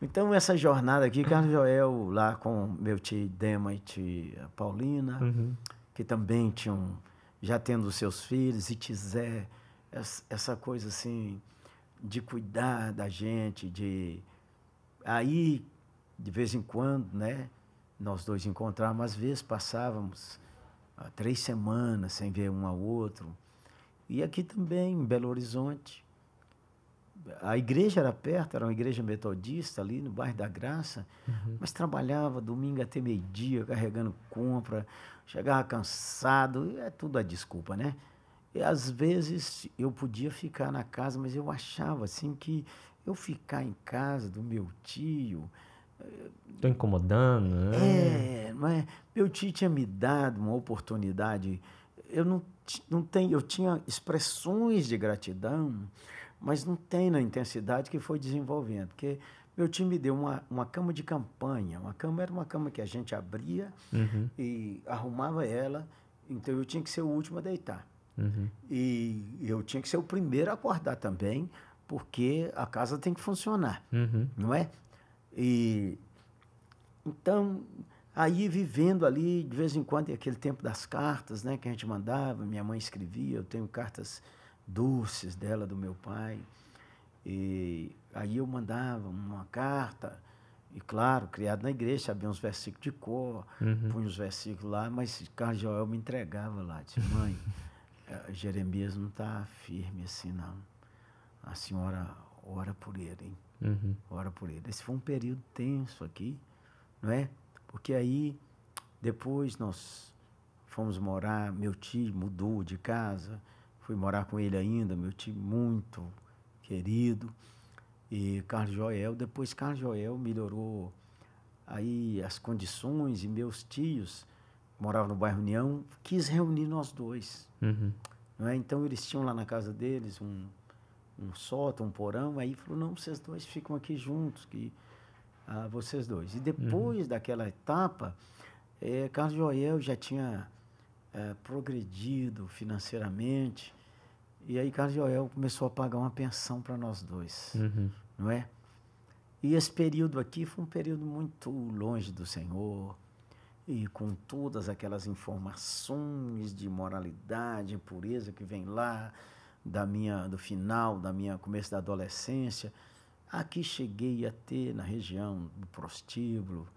Então, essa jornada aqui, Carlos Joel, lá com meu tio Dema e tia Paulina, que também já tendo os seus filhos, e Tizé, essa coisa assim, de cuidar da gente, aí, de vez em quando, né, nós dois encontrávamos, às vezes passávamos 3 semanas sem ver um ao outro. E aqui também, em Belo Horizonte, a igreja era perto, era uma igreja metodista ali no bairro da Graça, mas trabalhava domingo até meio-dia, carregando compra, chegava cansado, é tudo a desculpa, né? E às vezes eu podia ficar na casa, mas eu achava assim que eu ficar em casa do meu tio... Estou incomodando, né? Mas meu tio tinha me dado uma oportunidade, eu tinha expressões de gratidão, mas não tem na intensidade que foi desenvolvendo, porque meu tio me deu uma cama de campanha. Era uma cama que a gente abria e arrumava ela, então eu tinha que ser o último a deitar. E eu tinha que ser o primeiro a acordar também, porque a casa tem que funcionar, não é? E então, aí vivendo ali, de vez em quando, aquele tempo das cartas, né, que a gente mandava, minha mãe escrevia, eu tenho cartas doces dela, do meu pai, e aí eu mandava uma carta, e claro, criado na igreja, sabia uns versículos de cor, punha os versículos lá, mas Carlos Joel me entregava lá, disse, mãe, Jeremias não está firme assim, não. A senhora ora por ele, hein? Ora por ele. Esse foi um período tenso aqui, não é? Porque aí, depois nós fomos morar, meu tio mudou de casa, fui morar com ele ainda, meu tio muito querido, e Carlos Joel, depois Carlos Joel melhorou aí as condições, e meus tios, moravam no bairro União, quis reunir nós dois, não é? Então eles tinham lá na casa deles um sótão, um porão, aí falou, não, vocês dois ficam aqui juntos, vocês dois. E depois daquela etapa, Carlos Joel já tinha progredido financeiramente, e aí Carlos Joel começou a pagar uma pensão para nós dois, não é? E esse período aqui foi um período muito longe do Senhor, e com todas aquelas informações de moralidade, impureza que vem lá, do final da minha começo da adolescência. Aqui cheguei a ter, na região do prostíbulo,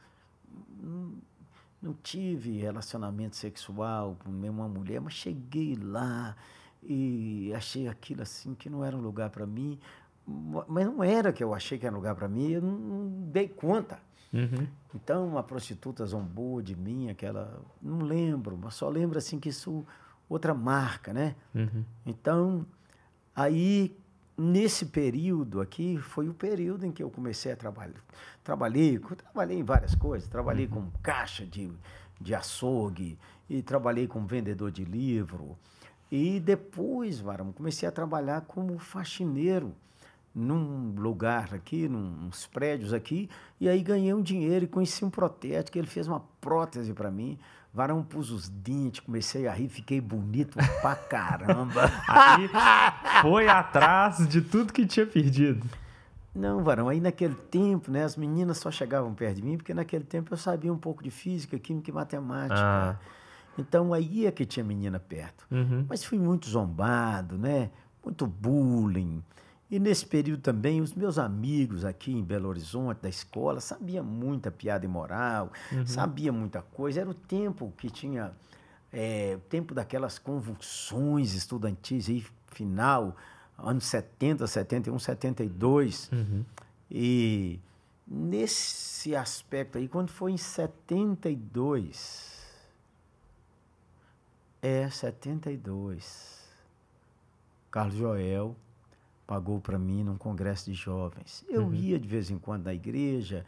não tive relacionamento sexual com nenhuma mulher, mas cheguei lá e achei aquilo assim que não era um lugar para mim, mas não era que eu achei que era um lugar para mim, eu não dei conta. Então, uma prostituta zombou de mim, não lembro, mas só lembro assim que isso, outra marca, né? Então, aí, nesse período aqui, foi o período em que eu comecei a trabalhar. Trabalhei em várias coisas, trabalhei como caixa de açougue, e trabalhei como vendedor de livro, e depois, varão, comecei a trabalhar como faxineiro, num lugar aqui, nos prédios aqui, e aí ganhei um dinheiro e conheci um protético, ele fez uma prótese para mim, varão, pus os dentes, comecei a rir, fiquei bonito pra caramba. Aí foi atrás de tudo que tinha perdido. Não, varão, aí naquele tempo, né, as meninas só chegavam perto de mim, porque naquele tempo eu sabia um pouco de física, química e matemática. Então aí é que tinha menina perto. Mas fui muito zombado, né, muito bullying. E nesse período também, os meus amigos aqui em Belo Horizonte, da escola, sabiam muita piada imoral, sabiam muita coisa. Era o tempo que tinha, o tempo daquelas convulsões estudantis, aí, final, anos 70, 71, 72. E nesse aspecto aí, quando foi em 72, 72, Carlos Joel pagou para mim num congresso de jovens. Eu ia de vez em quando na igreja,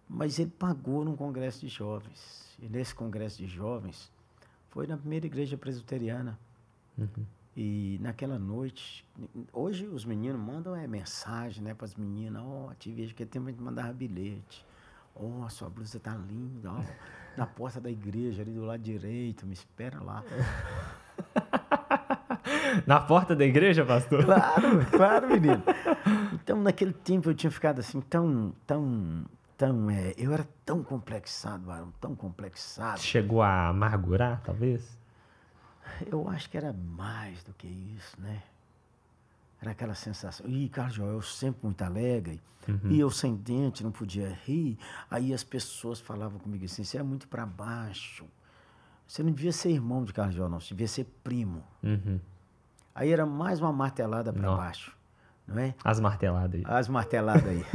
mas ele pagou num congresso de jovens. E nesse congresso de jovens, foi na primeira igreja presbiteriana. E naquela noite, hoje os meninos mandam mensagem, né, para as meninas, te vejo, que tempo a gente mandava bilhete. Sua blusa tá linda, na porta da igreja, ali do lado direito, me espera lá. Na porta da igreja, pastor? Claro, menino. Então, naquele tempo, eu tinha ficado assim, eu era tão complexado, Arão, tão complexado. Chegou a amargurar, talvez? Eu acho que era mais do que isso, né? Era aquela sensação. Carlos Joel sempre muito alegre, e eu sem dente, não podia rir. Aí as pessoas falavam comigo assim, você é muito para baixo. Você não devia ser irmão de Carlos Joel, não, você devia ser primo. Aí era mais uma martelada para baixo, não é? As marteladas aí. As marteladas aí.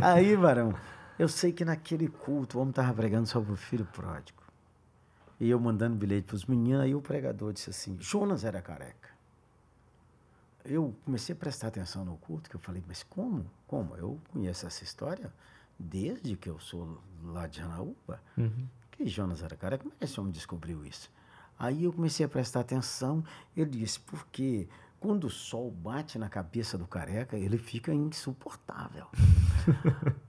Aí, varão, eu sei que naquele culto o homem estava pregando sobre o filho pródigo. E eu mandando bilhete para os meninos, aí o pregador disse assim, Jonas era careca. Eu comecei a prestar atenção no culto, que eu falei, mas como? Eu conheço essa história desde que eu sou lá de Janaúba. Que Jonas era careca, como é que esse homem descobriu isso? Aí eu comecei a prestar atenção, ele disse, por quê? Quando o sol bate na cabeça do careca, ele fica insuportável.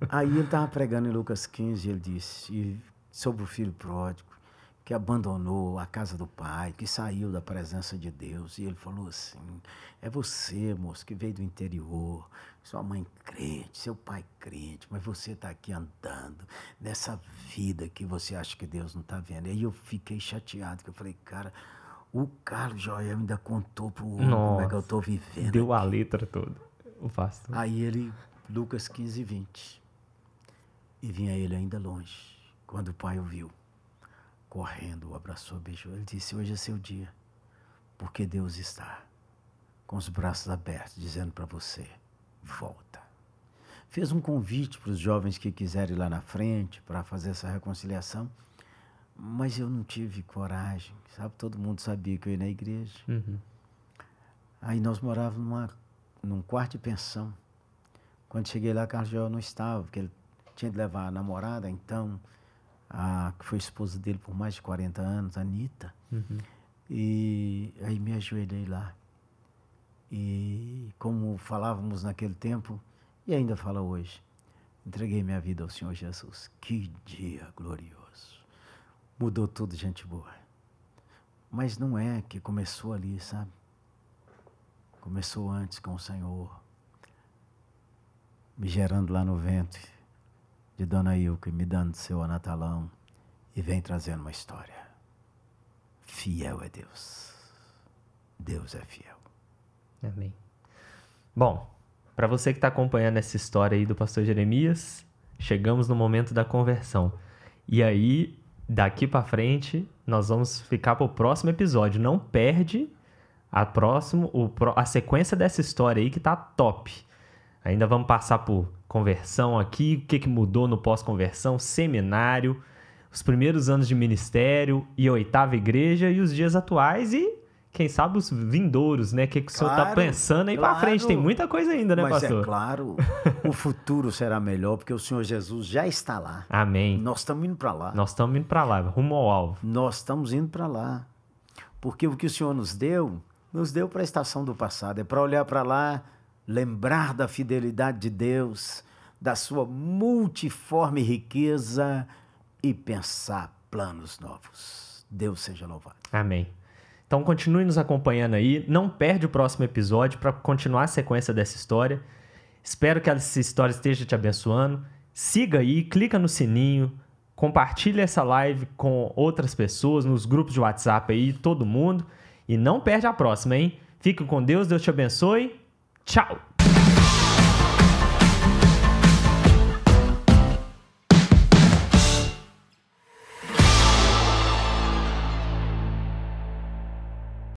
Aí ele estava pregando em Lucas 15, ele disse sobre o filho pródigo, que abandonou a casa do pai, que saiu da presença de Deus. E ele falou assim, é você, moço, que veio do interior, sua mãe crente, seu pai crente, mas você está aqui andando nessa vida que você acha que Deus não está vendo. E aí eu fiquei chateado, que eu falei, cara, o Carlos Joel ainda contou pro outro como é que eu estou vivendo. Deu aqui. A letra toda, o pastor. Aí ele, Lucas 15, 20, e vinha ele ainda longe, quando o pai o viu. Correndo, o abraçou, beijou. Ele disse, hoje é seu dia, porque Deus está com os braços abertos, dizendo para você, volta. Fez um convite para os jovens que quiserem ir lá na frente, para fazer essa reconciliação, mas eu não tive coragem, sabe? Todo mundo sabia que eu ia na igreja. Uhum. Aí nós morávamos num quarto de pensão. Quando cheguei lá, Carlos Joel não estava, porque ele tinha de levar a namorada, então... que foi esposa dele por mais de 40 anos, a Anitta. Uhum. E aí me ajoelhei lá. E como falávamos naquele tempo, e ainda fala hoje, entreguei minha vida ao Senhor Jesus. Que dia glorioso. Mudou tudo, gente boa. Mas não é que começou ali, sabe? Começou antes com o Senhor, me gerando lá no ventre de Dona Ilka e me dando seu anatalão e vem trazendo uma história. Fiel é Deus. Deus é fiel. Amém. Bom, para você que está acompanhando essa história aí do pastor Jeremias, chegamos no momento da conversão. E aí, daqui para frente, nós vamos ficar para o próximo episódio. Não perde a sequência dessa história aí que tá top. Ainda vamos passar por conversão aqui, o que mudou no pós-conversão, seminário, os primeiros anos de ministério e a 8ª igreja e os dias atuais e, quem sabe, os vindouros, né? O que o senhor está pensando aí para frente? Tem muita coisa ainda, né, pastor? Mas é claro, o futuro será melhor porque o Senhor Jesus já está lá. Amém. Nós estamos indo para lá. Nós estamos indo para lá, rumo ao alvo. Nós estamos indo para lá. Porque o que o Senhor nos deu para a estação do passado. É para olhar para lá, lembrar da fidelidade de Deus, da sua multiforme riqueza e pensar planos novos. Deus seja louvado. Amém. Então continue nos acompanhando aí. Não perde o próximo episódio para continuar a sequência dessa história. Espero que essa história esteja te abençoando. Siga aí, clica no sininho, compartilha essa live com outras pessoas, nos grupos de WhatsApp aí, todo mundo. E não perde a próxima, hein? Fique com Deus, Deus te abençoe. Tchau!